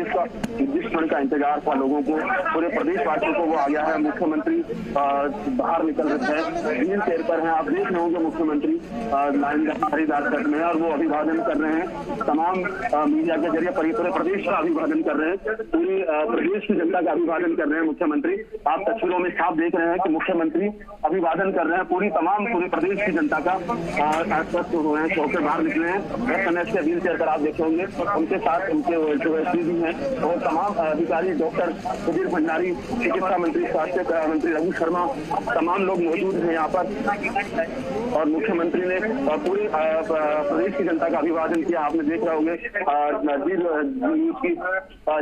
जिस क्षण का इंतजार था लोगों को, पूरे प्रदेशवासियों को, वो आ गया है। मुख्यमंत्री बाहर निकल रहे हैं, व्हील चेयर पर हैं। आप देख रहे होंगे मुख्यमंत्री लाइन का खरीदार कर रहे हैं और वो अभिवादन कर रहे हैं। तमाम मीडिया के जरिए पूरे प्रदेश का अभिवादन कर रहे हैं, पूरी प्रदेश की जनता का अभिवादन कर रहे हैं मुख्यमंत्री। आप तस्वीरों में साफ देख रहे हैं कि मुख्यमंत्री अभिवादन कर रहे हैं पूरे प्रदेश की जनता का। आश्वस्त हुए हैं, चौके बाहर निकले हैं। एसएमएस के व्हील चेयर पर आप देखे होंगे, उनके साथ उनके जो एसपी हैं और तमाम अधिकारी, डॉक्टर सुधीर भंडारी, चिकित्सा मंत्री, स्वास्थ्य मंत्री रघु शर्मा, तमाम लोग मौजूद हैं यहाँ पर। और मुख्यमंत्री ने पूरे प्रदेश की जनता का अभिवादन किया। आपने देख रहे होंगे न्यूज की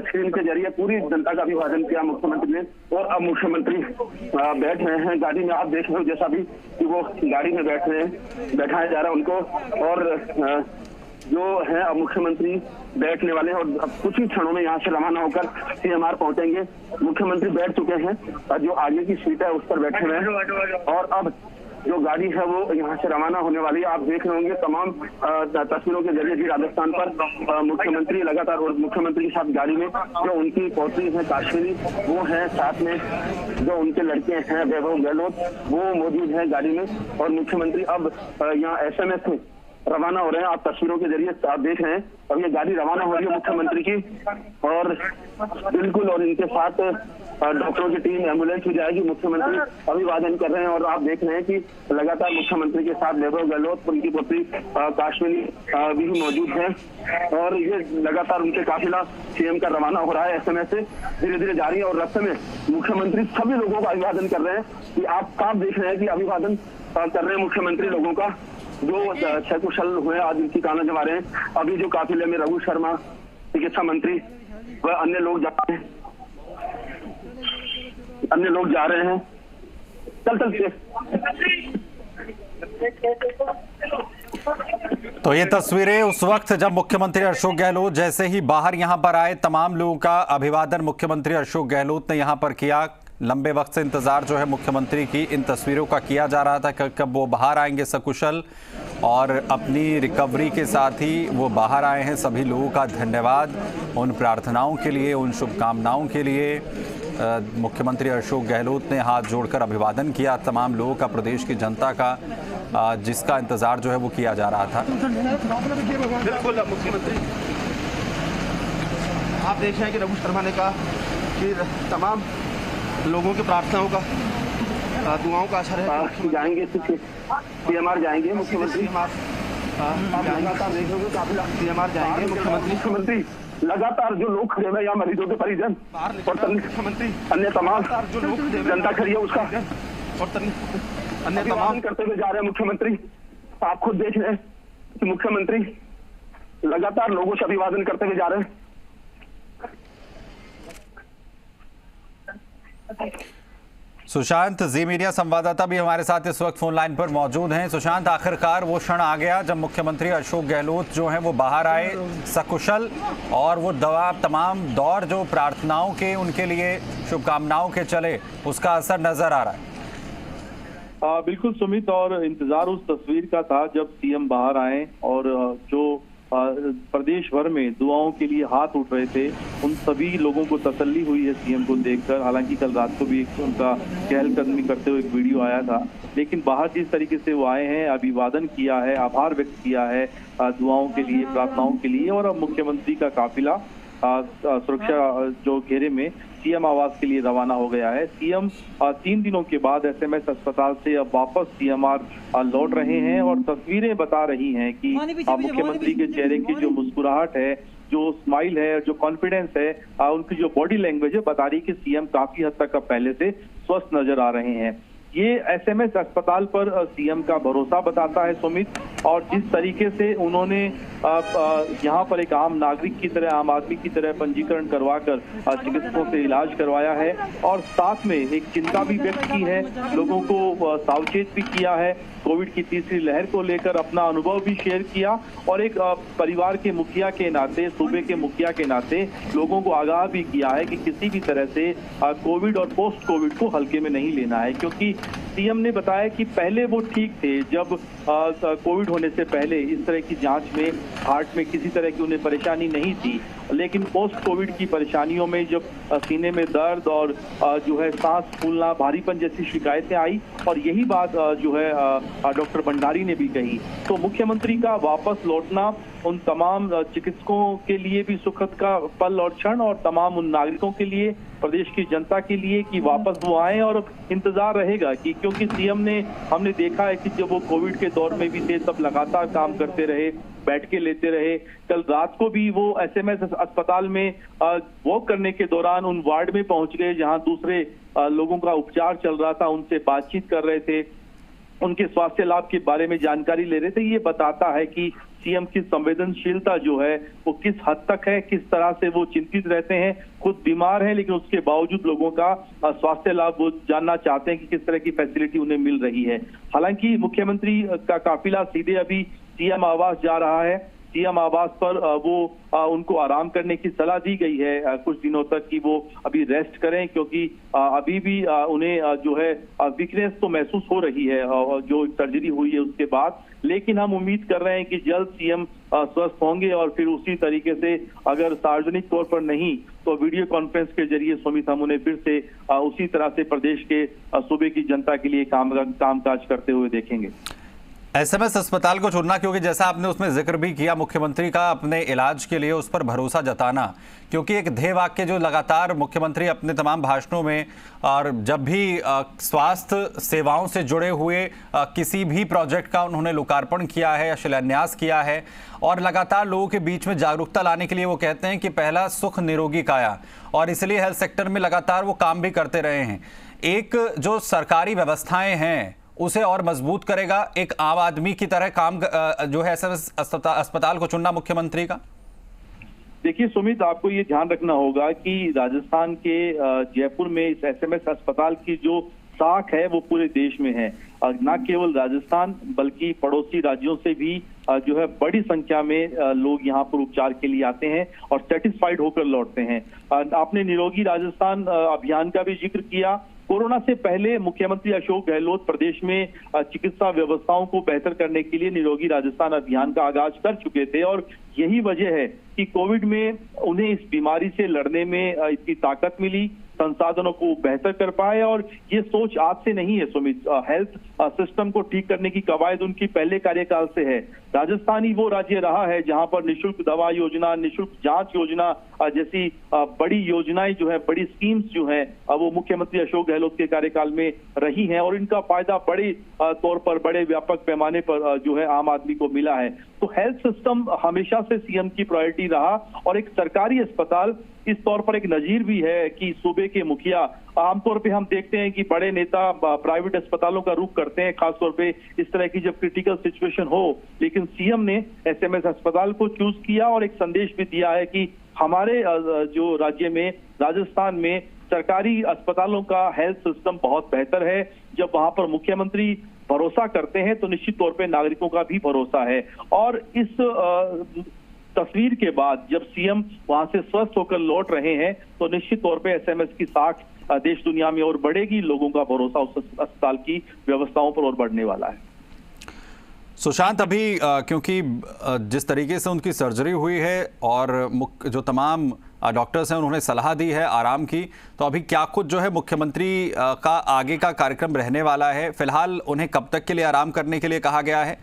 स्क्रीन के जरिए पूरी जनता का अभिवादन किया मुख्यमंत्री ने। और अब मुख्यमंत्री बैठ रहे हैं गाड़ी में। आप देख रहे हो जैसा भी कि वो गाड़ी में बैठ रहे हैं, बैठाया जा रहा है उनको। और जो है अब मुख्यमंत्री बैठने वाले हैं और अब कुछ ही क्षणों में यहाँ से रवाना होकर सीएमआर पहुंचेंगे। मुख्यमंत्री बैठ चुके हैं और जो आगे की सीट है उस पर बैठे हुए हैं और अब जो गाड़ी है वो यहाँ से रवाना होने वाली है। आप देख रहे होंगे तमाम तस्वीरों के जरिए भी राजस्थान पर मुख्यमंत्री लगातार, और मुख्यमंत्री के साथ गाड़ी में जो उनकी पौत्री है काश्मीरी, वो है साथ में, जो उनके लड़के हैं वैभव गहलोत, वो मौजूद है गाड़ी में। और मुख्यमंत्री अब यहाँ एसएमएस में रवाना हो रहे हैं। आप तस्वीरों के जरिए आप देख रहे हैं, अब ये गाड़ी रवाना हो रही है मुख्यमंत्री की। और बिल्कुल, और इनके साथ डॉक्टरों की टीम, एम्बुलेंस भी जाएगी। मुख्यमंत्री अभिवादन कर रहे हैं और आप देख रहे हैं कि लगातार मुख्यमंत्री के साथ वैभव गहलोत, उनकी पुत्री काश्मीरी भी मौजूद है। और ये लगातार उनके काफिला सीएम का रवाना हो रहा है, एसएमएस से धीरे धीरे जारी है। और रास्ते में मुख्यमंत्री सभी लोगों का अभिवादन कर रहे हैं कि आप देख रहे हैं कि अभिवादन कर रहे हैं मुख्यमंत्री लोगों का, जो सकुशल हुए आज इनकी काना जमा रहे हैं। अभी जो काफिले में रघु शर्मा, चिकित्सा मंत्री व अन्य लोग जा रहे हैं, चल तो ये तस्वीरें उस वक्त जब मुख्यमंत्री अशोक गहलोत जैसे ही बाहर यहां पर आए, तमाम लोगों का अभिवादन मुख्यमंत्री अशोक गहलोत ने यहां पर किया। लंबे वक्त से इंतजार जो है मुख्यमंत्री की इन तस्वीरों का किया जा रहा था, कब वो बाहर आएंगे सकुशल, और अपनी रिकवरी के साथ ही वो बाहर आए हैं। सभी लोगों का धन्यवाद उन प्रार्थनाओं के लिए, उन शुभकामनाओं के लिए। मुख्यमंत्री अशोक गहलोत ने हाथ जोड़कर अभिवादन किया तमाम लोगों का, प्रदेश की जनता का, जिसका इंतजार जो है वो किया जा रहा था। बिल्कुल मुख्यमंत्री, आप देख रहे हैं कि रघु शर्मा ने कहा कि तमाम लोगों की प्रार्थनाओं का, दुआओं का असर है। जाएंगे सीएमआर जाएंगे मुख्यमंत्री, लगातार देखोगे काफिला सीएमआर जाएंगे मुख्यमंत्री। लगातार जो लोग खड़े हुए यहाँ, मरीजों के परिजन और मुख्यमंत्री, अन्य तमाम जो लोग जनता खड़ी है उसका और अन्य तमाम करते हुए जा रहे हैं मुख्यमंत्री। आप खुद देख रहे हैं कि मुख्यमंत्री लगातार लोगों से अभिवादन करते हुए जा रहे हैं। सुशांत, जी मीडिया संवाददाता भी हमारे साथ इस वक्त फोन लाइन पर मौजूद हैं। सुशांत, आखिरकार वो क्षण आ गया जब मुख्यमंत्री अशोक गहलोत जो हैं वो बाहर आए सकुशल, और वो तमाम दौर जो प्रार्थनाओं के, उनके लिए शुभकामनाओं के चले, उसका असर नजर आ रहा है। बिल्कुल सुमित, और इंतजार उस तस्वीर का था जब सीएम बाहर आए और जो प्रदेश भर में दुआओं के लिए हाथ उठ रहे थे, उन सभी लोगों को तसल्ली हुई है सीएम को देखकर। हालांकि कल रात को भी एक उनका चहलकदमी करते हुए एक वीडियो आया था, लेकिन बाहर जिस तरीके से वो आए हैं, अभिवादन किया है, आभार व्यक्त किया है दुआओं के लिए, प्रार्थनाओं के लिए। और अब मुख्यमंत्री का काफिला सुरक्षा जो घेरे में सीएम आवास के लिए रवाना हो गया है। सीएम 3 दिनों के बाद एसएमएस अस्पताल से अब वापस सीएमआर लौट रहे हैं और तस्वीरें बता रही हैं कि मुख्यमंत्री के चेहरे की जो मुस्कुराहट है, जो स्माइल है, जो कॉन्फिडेंस है, उनकी जो बॉडी लैंग्वेज है, बता रही कि सीएम काफी हद तक अब पहले से स्वस्थ नजर आ रहे हैं। ये एसएमएस अस्पताल पर सीएम का भरोसा बताता है सुमित, और जिस तरीके से उन्होंने यहाँ पर एक आम नागरिक की तरह, आम आदमी की तरह पंजीकरण करवाकर चिकित्सकों से इलाज करवाया है, और साथ में एक चिंता भी व्यक्त की है, लोगों को सावचेत भी किया है, कोविड की तीसरी लहर को लेकर अपना अनुभव भी शेयर किया, और एक परिवार के मुखिया के नाते, सूबे के मुखिया के नाते लोगों को आगाह भी किया है कि किसी भी तरह से कोविड और पोस्ट कोविड को हल्के में नहीं लेना है, क्योंकि सीएम ने बताया कि पहले वो ठीक थे, जब कोविड होने से पहले इस तरह की जांच में हार्ट में किसी तरह की उन्हें परेशानी नहीं थी, लेकिन पोस्ट कोविड की परेशानियों में जब सीने में दर्द और जो है सांस फूलना, भारीपन जैसी शिकायतें आई, और यही बात जो है डॉक्टर भंडारी ने भी कही, तो मुख्यमंत्री का वापस लौटना उन तमाम चिकित्सकों के लिए भी सुखद का पल और क्षण, और तमाम उन नागरिकों के लिए, प्रदेश की जनता के लिए कि वापस वो आए, और इंतजार रहेगा कि क्योंकि सीएम ने, हमने देखा है कि जब वो कोविड के दौर में भी थे तब लगातार काम करते रहे, बैठ के लेते रहे। कल रात को भी वो एसएमएस अस्पताल में वॉक करने के दौरान उन वार्ड में पहुंच गए जहां दूसरे लोगों का उपचार चल रहा था, उनसे बातचीत कर रहे थे, उनके स्वास्थ्य लाभ के बारे में जानकारी ले रहे थे। ये बताता है कि सीएम की संवेदनशीलता जो है वो किस हद तक है, किस तरह से वो चिंतित रहते हैं, खुद बीमार हैं लेकिन उसके बावजूद लोगों का स्वास्थ्य लाभ वो जानना चाहते हैं कि किस तरह की फैसिलिटी उन्हें मिल रही है। हालांकि मुख्यमंत्री का काफिला सीधे अभी सीएम आवास जा रहा है। सीएम आवास पर उनको आराम करने की सलाह दी गई है कुछ दिनों तक कि वो अभी रेस्ट करें, क्योंकि अभी भी उन्हें जो है वीकनेस तो महसूस हो रही है जो सर्जरी हुई है उसके बाद, लेकिन हम उम्मीद कर रहे हैं कि जल्द सीएम स्वस्थ होंगे और फिर उसी तरीके से, अगर सार्वजनिक तौर पर नहीं तो वीडियो कॉन्फ्रेंस के जरिए सुमित हम उन्हें फिर से उसी तरह से प्रदेश के सूबे की जनता के लिए कामकाज करते हुए देखेंगे। एसएमएस अस्पताल को चुनना, क्योंकि जैसा आपने उसमें जिक्र भी किया मुख्यमंत्री का अपने इलाज के लिए उस पर भरोसा जताना, क्योंकि एक ध्येय वाक्य जो लगातार मुख्यमंत्री अपने तमाम भाषणों में और जब भी स्वास्थ्य सेवाओं से जुड़े हुए किसी भी प्रोजेक्ट का उन्होंने लोकार्पण किया है या शिलान्यास किया है, और लगातार लोगों के बीच में जागरूकता लाने के लिए वो कहते हैं कि पहला सुख निरोगी काया, और इसलिए हेल्थ सेक्टर में लगातार वो काम भी करते रहे हैं। एक जो सरकारी व्यवस्थाएं हैं उसे और मजबूत करेगा एक आम आदमी की तरह काम जो है एसएमएस अस्पताल को चुनना मुख्यमंत्री का। देखिए सुमित, आपको ये ध्यान रखना होगा कि राजस्थान के जयपुर में इस एसएमएस अस्पताल की जो साख है वो पूरे देश में है, न केवल राजस्थान बल्कि पड़ोसी राज्यों से भी जो है बड़ी संख्या में लोग यहाँ पर उपचार के लिए आते हैं और सेटिस्फाइड होकर लौटते हैं। आपने निरोगी राजस्थान अभियान का भी जिक्र किया। कोरोना से पहले मुख्यमंत्री अशोक गहलोत प्रदेश में चिकित्सा व्यवस्थाओं को बेहतर करने के लिए निरोगी राजस्थान अभियान का आगाज कर चुके थे, और यही वजह है कि कोविड में उन्हें इस बीमारी से लड़ने में इतनी ताकत मिली, संसाधनों को बेहतर कर पाए। और ये सोच आज से नहीं है सुमित, हेल्थ सिस्टम को ठीक करने की कवायद उनकी पहले कार्यकाल से है। राजस्थान ही वो राज्य रहा है जहां पर निःशुल्क दवा योजना, निःशुल्क जांच योजना जैसी बड़ी योजनाएं जो है, बड़ी स्कीम्स जो हैं वो मुख्यमंत्री अशोक गहलोत के कार्यकाल में रही हैं, और इनका फायदा बड़े तौर पर, बड़े व्यापक पैमाने पर जो है आम आदमी को मिला है। तो हेल्थ सिस्टम हमेशा से सीएम की प्रायोरिटी रहा, और एक सरकारी अस्पताल इस तौर पर एक नजीर भी है कि सूबे के मुखिया, आमतौर पे हम देखते हैं कि बड़े नेता प्राइवेट अस्पतालों का रुख करते हैं, खासतौर पे इस तरह की जब क्रिटिकल सिचुएशन हो, लेकिन सीएम ने एसएमएस अस्पताल को चूज किया और एक संदेश भी दिया है कि हमारे जो राज्य में, राजस्थान में सरकारी अस्पतालों का हेल्थ सिस्टम बहुत बेहतर है। जब वहां पर मुख्यमंत्री भरोसा करते हैं तो निश्चित तौर पे नागरिकों का भी भरोसा है। और इस तस्वीर के बाद जब सीएम वहां से स्वस्थ होकर लौट रहे हैं तो निश्चित तौर पे एसएमएस की साख देश दुनिया में और बढ़ेगी, लोगों का भरोसा उस अस्पताल की व्यवस्थाओं पर और बढ़ने वाला है। सुशांत, अभी क्योंकि जिस तरीके से उनकी सर्जरी हुई है और जो तमाम डॉक्टर्स हैं उन्होंने सलाह दी है आराम की, तो अभी क्या कुछ जो है मुख्यमंत्री का आगे का कार्यक्रम रहने वाला है? फिलहाल उन्हें कब तक के लिए आराम करने के लिए कहा गया है?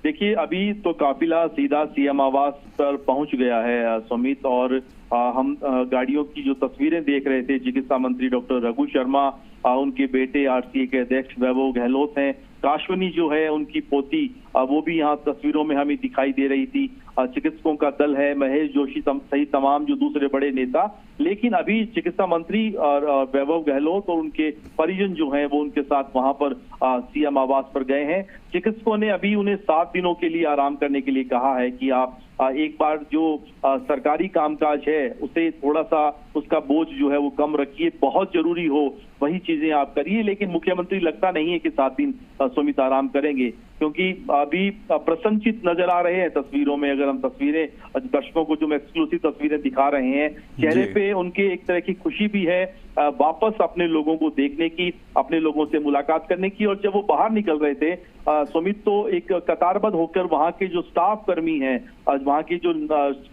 देखिए, अभी तो काफिला सीधा सीएम आवास पर पहुंच गया है सुमित, और हम गाड़ियों की जो तस्वीरें देख रहे थे, चिकित्सा मंत्री डॉक्टर रघु शर्मा, उनके बेटे आरसीए के अध्यक्ष वैभव गहलोत हैं, काशवनी जो है उनकी पोती वो भी यहाँ तस्वीरों में हमें दिखाई दे रही थी, चिकित्सकों का दल है, महेश जोशी सहित तमाम जो दूसरे बड़े नेता। लेकिन अभी चिकित्सा मंत्री और वैभव गहलोत और उनके परिजन जो हैं वो उनके साथ वहां पर सीएम आवास पर गए हैं। चिकित्सकों ने अभी उन्हें 7 दिनों के लिए आराम करने के लिए कहा है कि आप एक बार जो सरकारी कामकाज है उसे थोड़ा सा उसका बोझ जो है वो कम रखिए, बहुत जरूरी हो वही चीजें आप करिए। लेकिन मुख्यमंत्री लगता नहीं है कि 7 दिन सुमित आराम करेंगे, क्योंकि अभी प्रसन्नचित नजर आ रहे हैं तस्वीरों में। अगर हम तस्वीरें दर्शकों को जो एक्सक्लूसिव तस्वीरें दिखा रहे हैं, चेहरे पे उनके एक तरह की खुशी भी है वापस अपने लोगों को देखने की, अपने लोगों से मुलाकात करने की। और जब वो बाहर निकल रहे थे सुमित, तो एक कतारबद्ध होकर वहां के जो स्टाफ कर्मी हैं, वहां के जो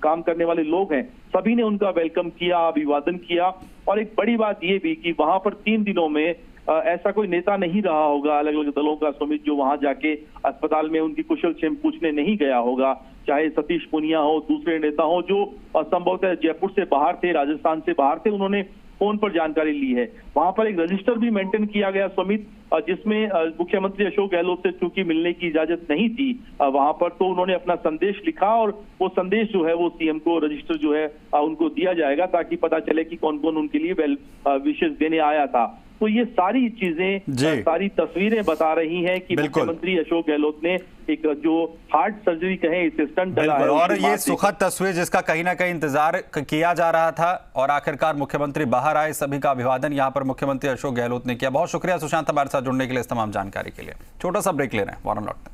काम करने वाले लोग हैं, सभी ने उनका वेलकम किया, अभिवादन किया। और एक बड़ी बात ये भी कि वहां पर 3 दिनों में ऐसा कोई नेता नहीं रहा होगा अलग अलग दलों का सुमित, जो वहां जाके अस्पताल में उनकी कुशल क्षेम पूछने नहीं गया होगा। चाहे सतीश पूनिया हो, दूसरे नेता हो जो संभवतः जयपुर से बाहर थे, राजस्थान से बाहर थे, उन्होंने फोन पर जानकारी ली है। वहां पर एक रजिस्टर भी मेंटेन किया गया सुमित, जिसमें मुख्यमंत्री अशोक गहलोत से चूंकि मिलने की इजाजत नहीं थी वहां पर, तो उन्होंने अपना संदेश लिखा और वो संदेश जो है वो सीएम को रजिस्टर जो है उनको दिया जाएगा, ताकि पता चले कि कौन कौन उनके लिए वेल विशेष देने आया था। तो ये सारी चीजें, सारी तस्वीरें बता रही हैं कि मुख्यमंत्री अशोक गहलोत ने एक जो हार्ट सर्जरी कहे इसे स्टंट डला है। और ये सुखद तस्वीर जिसका कहीं ना कहीं इंतजार किया जा रहा था और आखिरकार मुख्यमंत्री बाहर आए, सभी का अभिवादन यहाँ पर मुख्यमंत्री अशोक गहलोत ने किया। बहुत शुक्रिया सुशांत हमारे साथ जुड़ने के लिए, इस तमाम जानकारी के लिए। छोटा सा ब्रेक ले रहे हैं, वारन लौटते हैं।